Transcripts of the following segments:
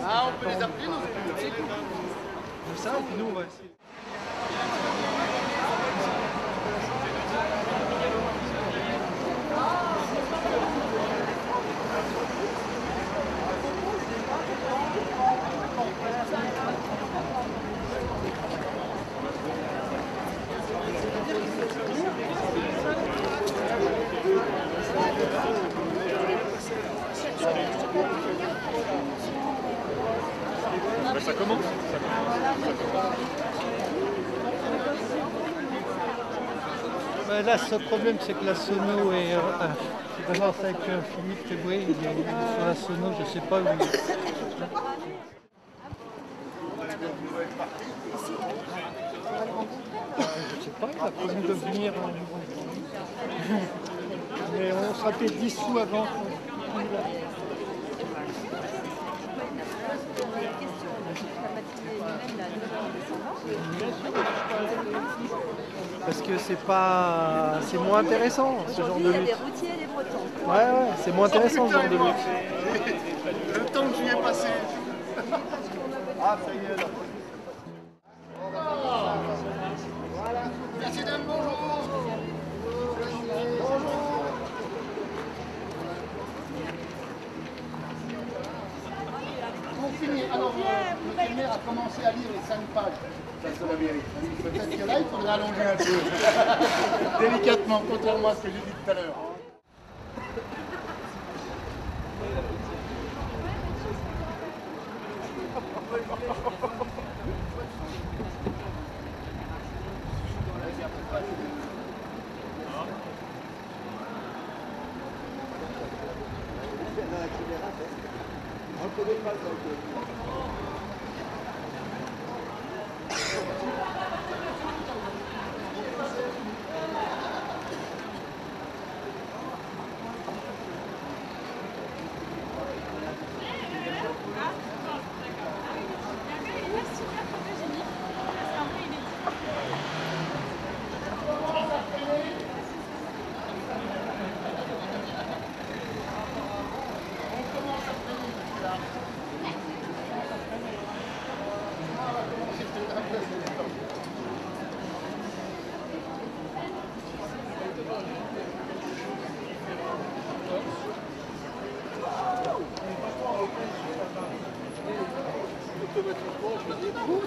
Ah, on peut les appeler, nos élus. Ça, et puis nous, on va essayer. Ça commence. Là, ce problème, c'est que la sono est... je commence avec Philippe Teboué, il est sur la sono, je ne sais pas où il est. Je ne sais pas, il a prévu de venir. Mais on sera peut-être dissous avant. Parce que c'est moins intéressant ce genre de lutte. Il y a des routiers et des bretons. Ouais, c'est moins intéressant ce genre de lutte. Le temps que j'y ai passé. Ah, ça y est là. Voilà. Merci d'un bonjour. Bonjour. On finit. Alors, le maire a commencé à lire les 5 pages. De la mairie. Peut-être que là, il faudra allonger un peu. Délicatement, contrairement à ce que j'ai dit tout à l'heure.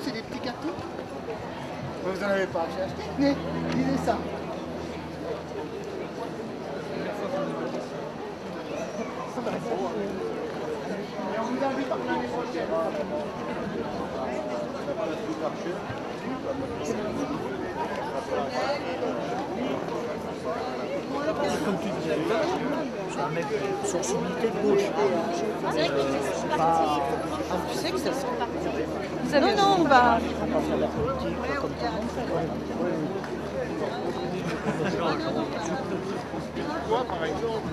C'est des petits gâteaux. Vous n'en avez pas acheté. Mais lisez ça. Et on vous invite pour l'année prochaine. Comme tu disais, c'est un mec de sensibilité de gauche. C'est pas... Tu sais que ça sent pas. Non, on va pas faire de la politique comme tout le monde fait. Toi, par exemple...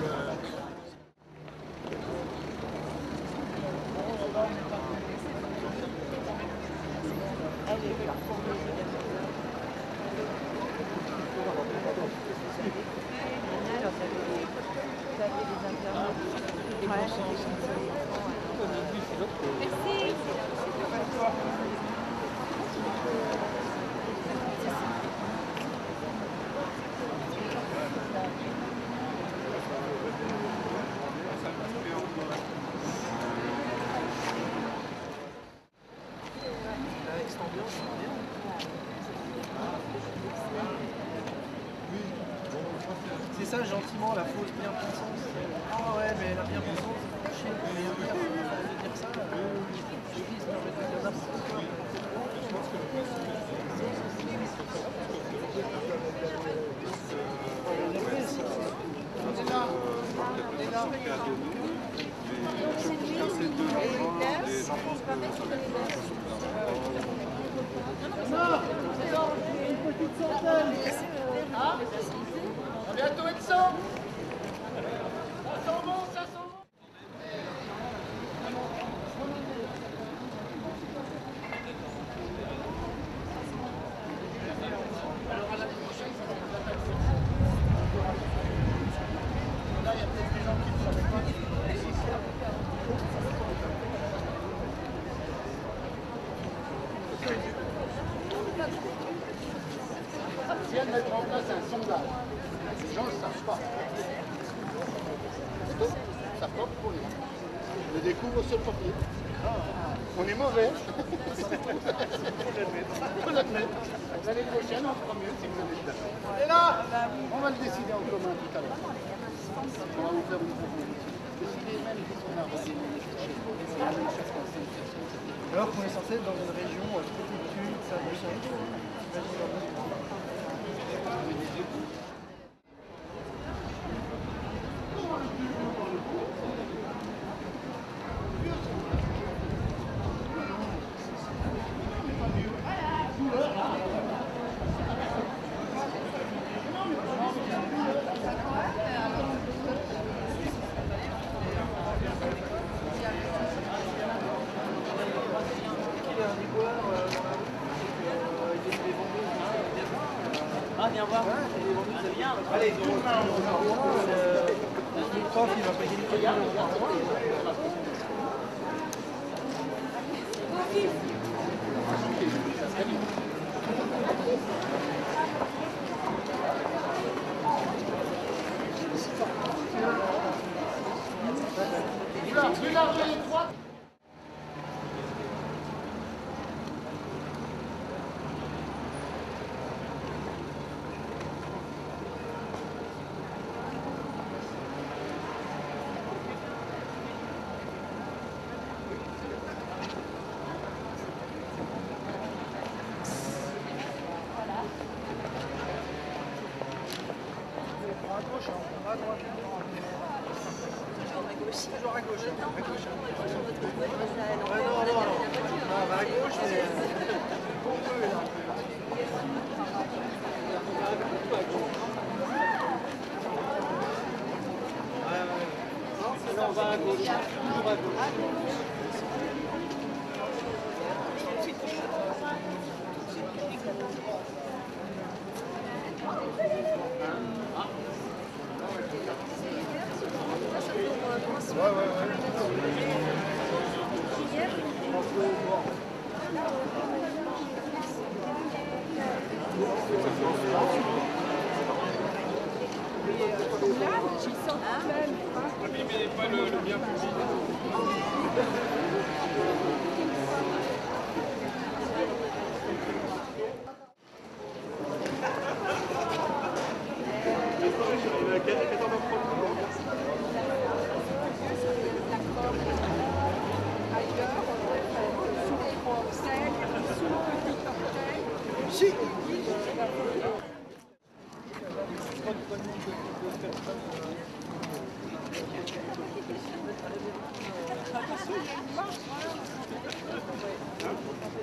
C'est ça, gentiment, la fausse bien-pensance. Ah ouais, mais la bien-pensance, c'est chier, mais dire ça, je dis, ça permet de dire n'importe quoi. Une petite centaine. À bientôt être 100. Hop, pour les. Je le découvre sur le papier. On est mauvais. Faut l'admettre. L'année prochaine, on fera mieux si vous avez le temps. Et là, on va le décider en commun tout à l'heure. On va vous faire une proposition. Décider même qu'est-ce qu'on a reçu. Alors qu'on est censé être dans une région protégée, ça me semble. Viens voir. C'est bien. Allez, le prof, il va payer les €. Plus large et étroite. À droite. Toujours à gauche. Non, on va à gauche, mais... Non, on va à gauche. Toujours à gauche.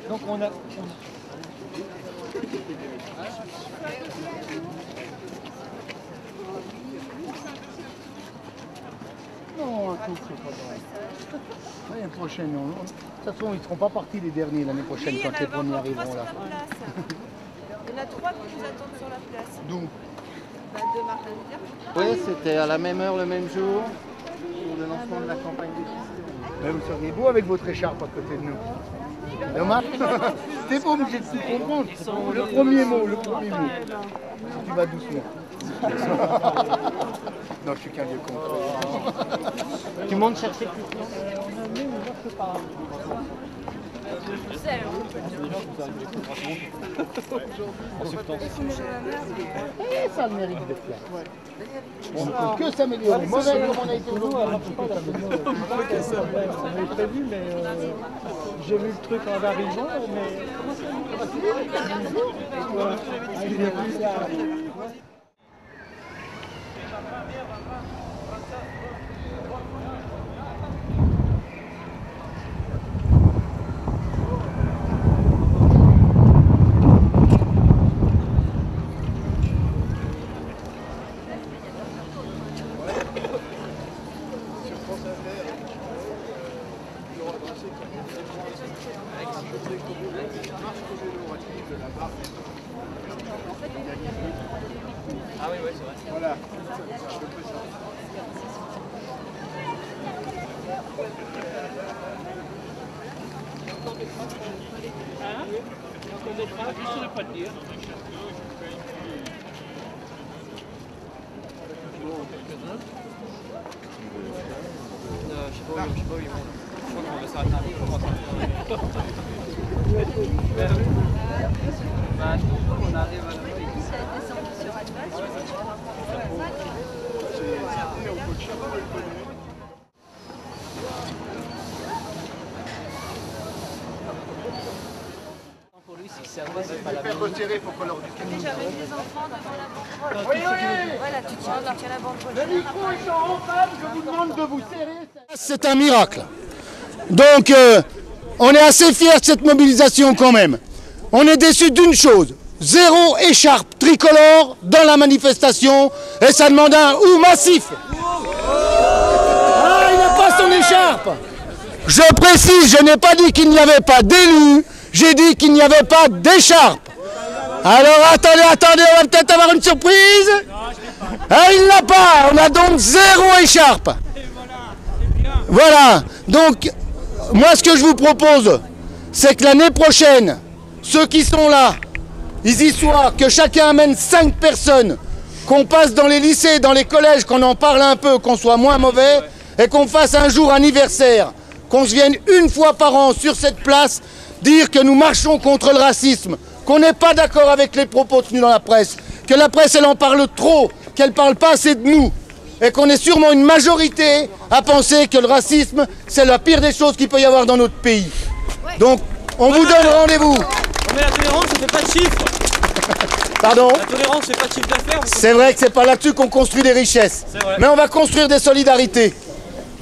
Donc on a... Non, un coup, c'est pas grave. L'année prochaine, non. De toute façon, ils ne seront pas partis les derniers l'année prochaine Oui, quand les premiers arriveront là. Il y en a 3 qui nous attendent sur la place. D'où? De Martin Luther. Oui, c'était à la même heure, le même jour, pour le lancement de la campagne de Christ. Mais vous seriez beau avec votre écharpe à côté de nous. Dommage. T'es pas obligé de tout comprendre. Le premier mot, le premier mot. Tu vas doucement. Non, je suis qu'un vieux con. Tu montes chercher plus loin. Et ça a le mérite d'être là. On ne peut que s'améliorer. Mauvais comme on a été aujourd'hui, on ne peut que s'améliorer. On avait prévu, mais j'ai vu le truc en arrivant, mais... Ah oui, c'est vrai. Voilà. Je ne saurais pas te dire. Faire resserrer pour qu'on leur dise quelque chose. J'avais des enfants devant la banderole. Oui, oui. Voilà, tu tiens la banderole. Le micro est en rentable, je vous demande de vous serrer. C'est un miracle. Donc, on est assez fiers de cette mobilisation quand même. On est déçus d'une chose. 0 écharpe tricolore dans la manifestation et ça demande un ou massif. Ah, il n'a pas son écharpe. Je précise, je n'ai pas dit qu'il n'y avait pas d'élus, j'ai dit qu'il n'y avait pas d'écharpe. Alors attendez, on va peut-être avoir une surprise. Ah, il l'a pas, on a donc 0 écharpe. Voilà, donc moi ce que je vous propose, c'est que l'année prochaine, ceux qui sont là, ils y soient, que chacun amène 5 personnes, qu'on passe dans les lycées, dans les collèges, qu'on en parle un peu, qu'on soit moins mauvais, et qu'on fasse un jour anniversaire, qu'on se vienne une fois par an sur cette place, dire que nous marchons contre le racisme, qu'on n'est pas d'accord avec les propos tenus dans la presse, que la presse elle en parle trop, qu'elle parle pas assez de nous, et qu'on est sûrement une majorité à penser que le racisme, c'est la pire des choses qu'il peut y avoir dans notre pays. Donc, on vous donne rendez-vous. Mais la tolérance, ça fait pas de chiffres. Pardon? La tolérance, c'est pas de chiffre d'affaires. C'est vrai que c'est pas là-dessus qu'on construit des richesses. Mais on va construire des solidarités.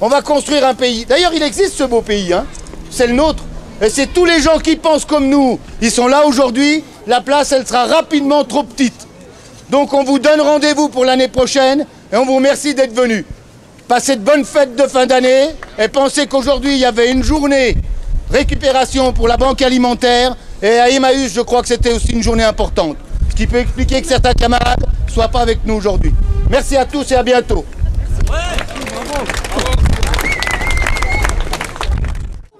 On va construire un pays. D'ailleurs, il existe ce beau pays, hein. C'est le nôtre. Et c'est tous les gens qui pensent comme nous. Ils sont là aujourd'hui. La place, elle sera rapidement trop petite. Donc, on vous donne rendez-vous pour l'année prochaine et on vous remercie d'être venus. Passez de bonnes fêtes de fin d'année et pensez qu'aujourd'hui, il y avait une journée récupération pour la banque alimentaire et à Emmaüs, je crois que c'était aussi une journée importante. Ce qui peut expliquer que certains camarades ne soient pas avec nous aujourd'hui. Merci à tous et à bientôt.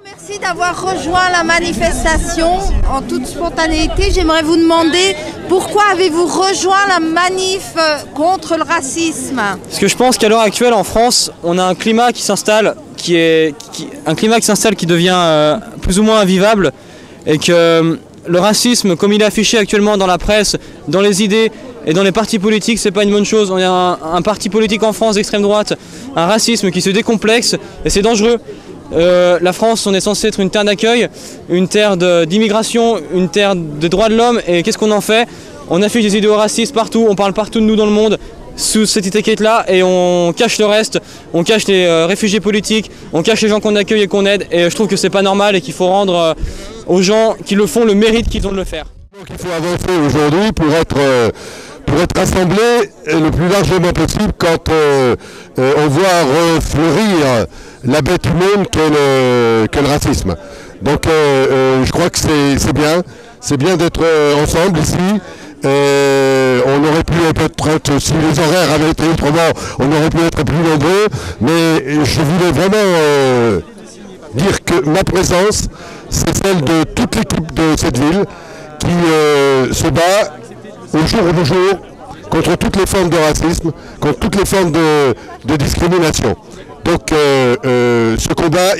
Merci d'avoir rejoint la manifestation en toute spontanéité. J'aimerais vous demander pourquoi avez-vous rejoint la manif contre le racisme? Parce que je pense qu'à l'heure actuelle en France, on a un climat qui s'installe, qui devient plus ou moins invivable, et que le racisme, comme il est affiché actuellement dans la presse, dans les idées et dans les partis politiques, c'est pas une bonne chose. On a un parti politique en France d'extrême droite, un racisme qui se décomplexe, et c'est dangereux. La France, on est censé être une terre d'accueil, une terre d'immigration, une terre de droits de l'homme, et qu'est-ce qu'on en fait? On affiche des idéaux racistes partout, on parle partout de nous dans le monde, sous cette étiquette-là, et on cache le reste, on cache les réfugiés politiques, on cache les gens qu'on accueille et qu'on aide, et je trouve que c'est pas normal et qu'il faut rendre aux gens qui le font le mérite qu'ils ont de le faire. Donc il faut avancer aujourd'hui pour être rassemblés le plus largement possible quand on voit refleurir la bête humaine qu'est le racisme. Donc je crois que c'est bien d'être ensemble ici. On aurait pu peut-être, si les horaires avaient été autrement, on aurait pu être plus nombreux, mais je voulais vraiment dire que ma présence, c'est celle de toute l'équipe de cette ville qui se bat au jour le jour contre toutes les formes de racisme, contre toutes les formes de discrimination. Donc ce combat,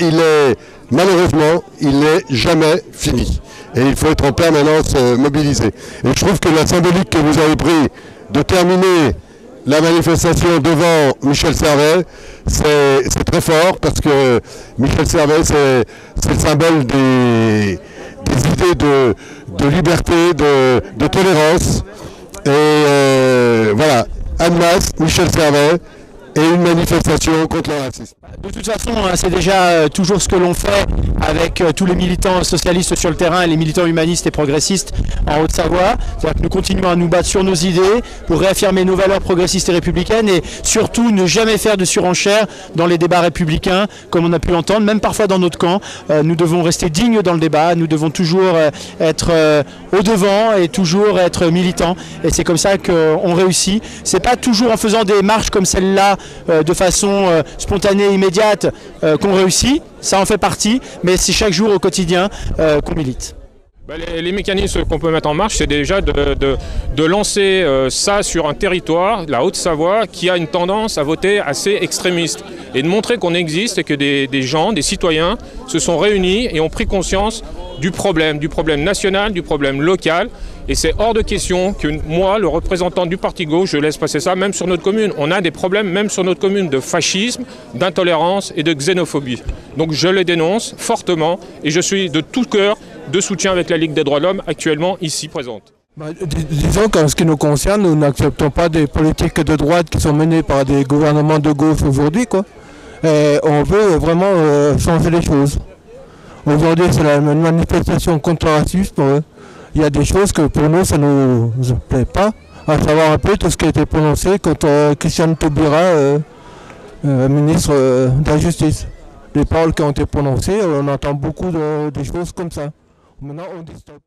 malheureusement, il n'est jamais fini. Et il faut être en permanence mobilisé. Et je trouve que la symbolique que vous avez pris de terminer la manifestation devant Michel Servet, c'est très fort, parce que Michel Servet, c'est le symbole des idées de liberté, de tolérance. Et voilà, Annemasse, Michel Servet, et une manifestation contre le racisme. De toute façon, c'est déjà toujours ce que l'on fait avec tous les militants socialistes sur le terrain et les militants humanistes et progressistes en Haute-Savoie. C'est-à-dire que nous continuons à nous battre sur nos idées pour réaffirmer nos valeurs progressistes et républicaines, et surtout ne jamais faire de surenchère dans les débats républicains, comme on a pu l'entendre, même parfois dans notre camp. Nous devons rester dignes dans le débat, nous devons toujours être au devant et toujours être militants. Et c'est comme ça qu'on réussit. C'est pas toujours en faisant des marches comme celle-là, de façon spontanée, immédiate, qu'on réussit, ça en fait partie, mais c'est chaque jour au quotidien qu'on milite. Les mécanismes qu'on peut mettre en marche, c'est déjà de lancer ça sur un territoire, la Haute-Savoie, qui a une tendance à voter assez extrémiste. Et de montrer qu'on existe et que des gens, des citoyens, se sont réunis et ont pris conscience du problème national, du problème local. Et c'est hors de question que moi, le représentant du parti gauche, je laisse passer ça, même sur notre commune. On a des problèmes, même sur notre commune, de fascisme, d'intolérance et de xénophobie. Donc je les dénonce fortement et je suis de tout cœur de soutien avec la Ligue des droits de l'homme actuellement ici présente. Disons qu'en ce qui nous concerne, nous n'acceptons pas des politiques de droite qui sont menées par des gouvernements de gauche aujourd'hui, quoi. Et on veut vraiment changer les choses. Aujourd'hui, c'est la manifestation contre le racisme. Il y a des choses que pour nous, ça ne nous plaît pas. À savoir un peu tout ce qui a été prononcé contre Christiane Taubira, ministre de la Justice. Les paroles qui ont été prononcées, on entend beaucoup de choses comme ça. Maintenant, on dit stop.